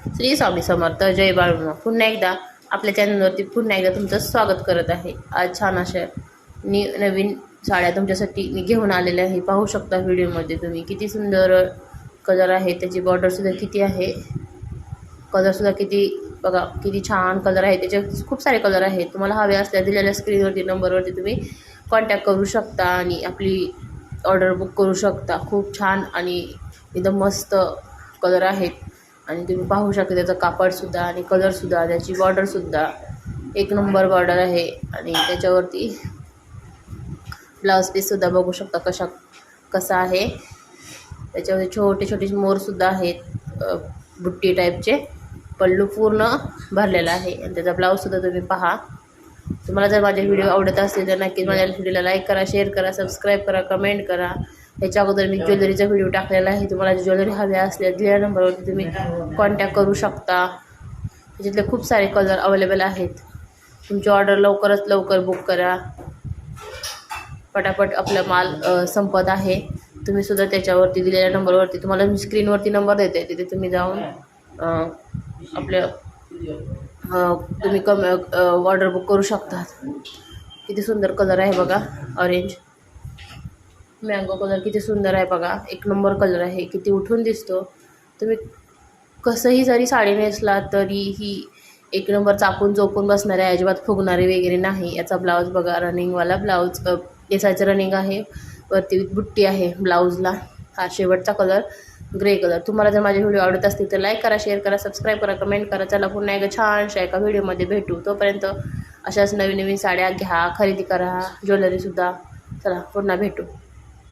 श्री स्वामी समर्थ. जय बाळूमा. पुन्हा एकदा आपल्या चॅनलवरती पुन्हा एकदा तुमचं स्वागत करत आहे. आज छान अशा नवीन साड्या तुमच्यासाठी मी घेऊन आलेले आहे. पाहू शकता व्हिडिओमध्ये तुम्ही किती सुंदर कलर आहे, त्याची बॉर्डरसुद्धा किती आहे, कलरसुद्धा किती बघा किती छान कलर आहे. त्याचे खूप सारे कलर आहेत. तुम्हाला हवे असल्या दिलेल्या स्क्रीनवरती नंबरवरती तुम्ही कॉन्टॅक्ट करू शकता आणि आपली ऑर्डर बुक करू शकता. खूप छान आणि एकदम मस्त कलर आहेत आणि तुम्ही पाहू शकता त्याचं कापडसुद्धा आणि कलरसुद्धा, त्याची बॉर्डरसुद्धा एक नंबर बॉर्डर आहे. आणि त्याच्यावरती ब्लाऊज पीससुद्धा बघू शकता कसा आहे. त्याच्यामध्ये छोटे छोटे मोरसुद्धा आहेत, बुट्टी टाईपचे. पल्लू पूर्ण भरलेला आहे आणि त्याचा ब्लाऊजसुद्धा तुम्ही पहा. तुम्हाला जर माझे व्हिडिओ आवडत असतील तर नक्कीच माझ्या व्हिडिओला लाईक करा, शेअर करा, सबस्क्राईब करा, कमेंट करा. याच्या अगोदर मी ज्वेलरीचा व्हिडिओ टाकलेला आहे. तुम्हाला ज्वेलरी हवी असल्यास दिलेल्या नंबरवरती तुम्ही कॉन्टॅक्ट करू शकता. त्याच्यातले खूप सारे कलर अवेलेबल आहेत. तुमची ऑर्डर लवकरात लवकर बुक करा. पटापट आपला माल संपत आहे. तुम्ही सुद्धा त्याच्यावरती दिलेल्या नंबरवरती, तुम्हाला मी स्क्रीनवरती नंबर देते, तिथे तुम्ही जाऊन आपल्या तुम्ही ऑर्डर बुक करू शकता. किती सुंदर कलर आहे बघा. ऑरेंज मँगो कलर किती सुंदर आहे बघा. एक नंबर कलर आहे. किती उठून दिसतो. तुम्ही कसंही जरी साडी नेसला तरीही एक नंबर चापून चोपून बसणारे, अजिबात फुगणारे वगैरे नाही. याचा ब्लाऊज बघा, रनिंगवाला ब्लाऊज, केसाचं रनिंग आहे, वरती बुट्टी आहे ब्लाऊजला. हा शेवटचा कलर ग्रे कलर. तुम्हाला जर माझे व्हिडिओ आवडत असतील तर लाईक करा, शेअर करा, सबस्क्राईब करा, कमेंट करा. चला पुन्हा एकदा छानशा एका व्हिडिओमध्ये भेटू. तोपर्यंत अशाच नवीन नवीन साड्या घ्या, खरेदी करा, ज्वेलरीसुद्धा. चला पुन्हा भेटू.